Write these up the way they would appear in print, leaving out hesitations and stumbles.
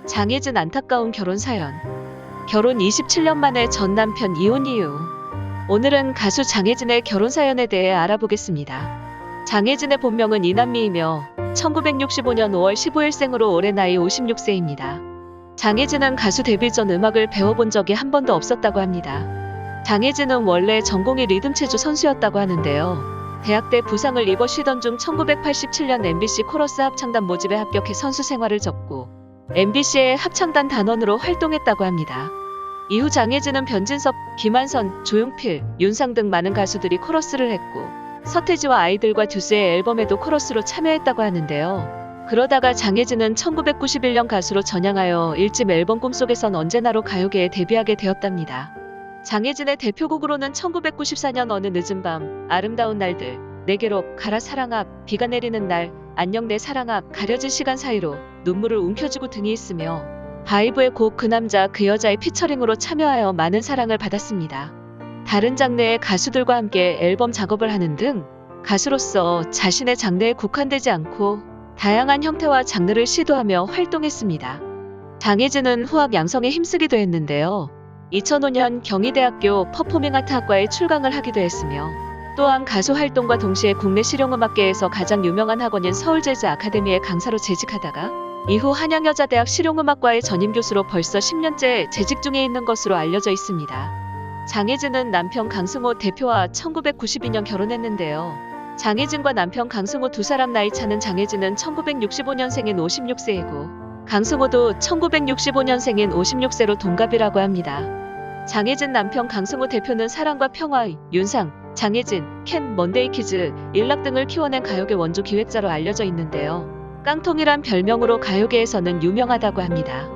장혜진 안타까운 결혼 사연. 결혼 27년 만에 전 남편 이혼 이유. 오늘은 가수 장혜진의 결혼 사연에 대해 알아보겠습니다. 장혜진의 본명은 이남미이며 1965년 5월 15일 생으로 올해 나이 56세입니다. 장혜진은 가수 데뷔 전 음악을 배워본 적이 한 번도 없었다고 합니다. 장혜진은 원래 전공이 리듬체조 선수였다고 하는데요. 대학 때 부상을 입어 쉬던 중 1987년 MBC 코러스 합창단 모집에 합격해 선수 생활을 접고 MBC의 합창단 단원으로 활동했다고 합니다. 이후 장혜진은 변진섭, 김한선, 조용필, 윤상 등 많은 가수들이 코러스를 했고 서태지와 아이들과 듀스의 앨범에도 코러스로 참여했다고 하는데요. 그러다가 장혜진은 1991년 가수로 전향하여 1집 앨범 꿈속에선 언제나로 가요계에 데뷔하게 되었답니다. 장혜진의 대표곡으로는 1994년 어느 늦은 밤, 아름다운 날들, 내게로, 가라 사랑아, 비가 내리는 날, 안녕 내 사랑아, 가려진 시간 사이로, 눈물을 움켜쥐고 등이 있으며 바이브의 곡 그 남자 그 여자의 피처링으로 참여하여 많은 사랑을 받았습니다. 다른 장르의 가수들과 함께 앨범 작업을 하는 등 가수로서 자신의 장르에 국한되지 않고 다양한 형태와 장르를 시도하며 활동했습니다. 장혜진은 후학 양성에 힘쓰기도 했는데요. 2005년 경희대학교 퍼포밍아트학과에 출강을 하기도 했으며 또한 가수 활동과 동시에 국내 실용음악계에서 가장 유명한 학원인 서울재즈 아카데미의 강사로 재직하다가 이후 한양여자대학 실용음악과의 전임교수로 벌써 10년째 재직 중에 있는 것으로 알려져 있습니다. 장혜진은 남편 강승호 대표와 1992년 결혼했는데요. 장혜진과 남편 강승호 두 사람 나이 차는 장혜진은 1965년생인 56세이고 강승호도 1965년생인 56세로 동갑이라고 합니다. 장혜진 남편 강승호 대표는 사랑과 평화, 윤상, 장혜진, 캔, 먼데이키즈, 일락 등을 키워낸 가요계 원조 기획자로 알려져 있는데요. 깡통이란 별명으로 가요계에서는 유명하다고 합니다.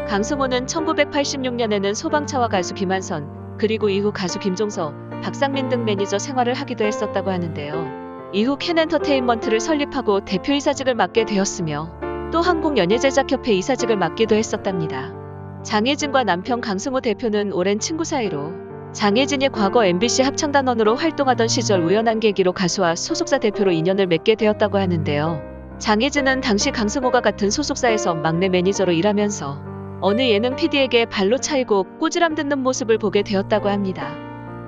강승호는 1986년에는 소방차와 가수 김한선, 그리고 이후 가수 김종서, 박상민 등 매니저 생활을 하기도 했었다고 하는데요. 이후 캔엔터테인먼트를 설립하고 대표이사직을 맡게 되었으며 또 한국연예제작협회 이사직을 맡기도 했었답니다. 장혜진과 남편 강승호 대표는 오랜 친구 사이로 장혜진이 과거 MBC 합창단원으로 활동하던 시절 우연한 계기로 가수와 소속사 대표로 인연을 맺게 되었다고 하는데요. 장혜진은 당시 강승호가 같은 소속사에서 막내 매니저로 일하면서 어느 예능 PD에게 발로 차이고 꼬지람 듣는 모습을 보게 되었다고 합니다.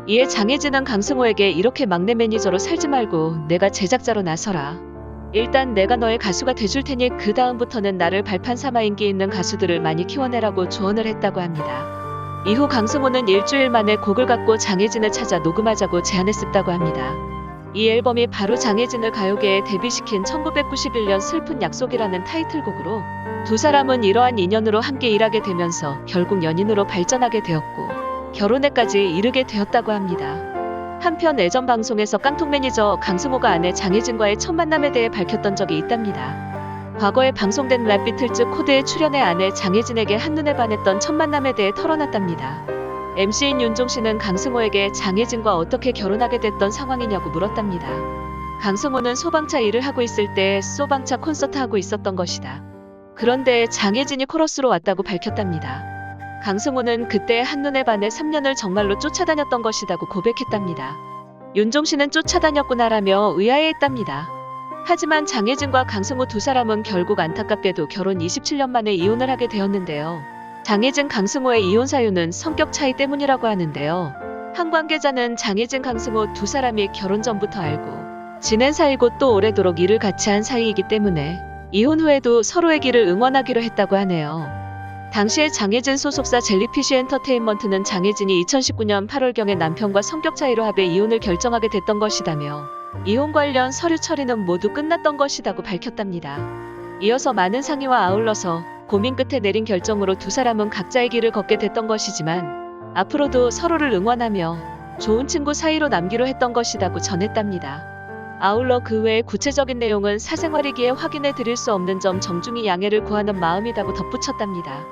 이에 장혜진은 강승호에게 이렇게 막내 매니저로 살지 말고 내가 제작자로 나서라. 일단 내가 너의 가수가 돼줄 테니 그 다음부터는 나를 발판 삼아 인기 있는 가수들을 많이 키워내라고 조언을 했다고 합니다. 이후 강승호는 일주일 만에 곡을 갖고 장혜진을 찾아 녹음하자고 제안했었다고 합니다. 이 앨범이 바로 장혜진을 가요계에 데뷔시킨 1991년 슬픈 약속이라는 타이틀곡으로 두 사람은 이러한 인연으로 함께 일하게 되면서 결국 연인으로 발전하게 되었고 결혼에까지 이르게 되었다고 합니다. 한편 예전 방송에서 깡통 매니저 강승호가 아내 장혜진과의 첫 만남에 대해 밝혔던 적이 있답니다. 과거에 방송된 랩 비틀즈 코드에 출연해 아내 장혜진에게 한눈에 반했던 첫 만남에 대해 털어놨답니다. MC인 윤종신은 강승호에게 장혜진과 어떻게 결혼하게 됐던 상황이냐고 물었답니다. 강승호는 소방차 일을 하고 있을 때 소방차 콘서트 하고 있었던 것이다. 그런데 장혜진이 코러스로 왔다고 밝혔답니다. 강승호는 그때 한눈에 반해 3년을 정말로 쫓아다녔던 것이라고 고백했답니다. 윤종신은 쫓아다녔구나라며 의아해했답니다. 하지만 장혜진과 강승호 두 사람은 결국 안타깝게도 결혼 27년 만에 이혼을 하게 되었는데요. 장혜진, 강승호의 이혼 사유는 성격 차이 때문이라고 하는데요. 한 관계자는 장혜진, 강승호 두 사람이 결혼 전부터 알고 지낸 사이고 또 오래도록 일을 같이 한 사이이기 때문에 이혼 후에도 서로의 길을 응원하기로 했다고 하네요. 당시에 장혜진 소속사 젤리피쉬 엔터테인먼트는 장혜진이 2019년 8월경에 남편과 성격 차이로 합의 이혼을 결정하게 됐던 것이다며 이혼 관련 서류 처리는 모두 끝났던 것이라고 밝혔답니다. 이어서 많은 상의와 아울러서 고민 끝에 내린 결정으로 두 사람은 각자의 길을 걷게 됐던 것이지만 앞으로도 서로를 응원하며 좋은 친구 사이로 남기로 했던 것이라고 전했답니다. 아울러 그 외의 구체적인 내용은 사생활이기에 확인해 드릴 수 없는 점 정중히 양해를 구하는 마음이라고 덧붙였답니다.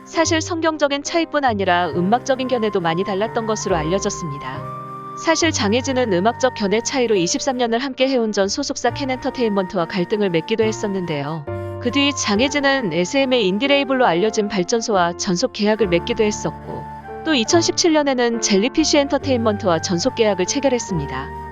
사실 성경적인 차이뿐 아니라 음악적인 견해도 많이 달랐던 것으로 알려졌습니다. 사실 장혜진은 음악적 견해 차이로 23년을 함께 해온 전 소속사 캔엔터테인먼트와 갈등을 맺기도 했었는데요. 그 뒤 장혜진은 SM의 인디 레이블로 알려진 발전소와 전속 계약을 맺기도 했었고 또 2017년에는 젤리피쉬 엔터테인먼트와 전속 계약을 체결했습니다.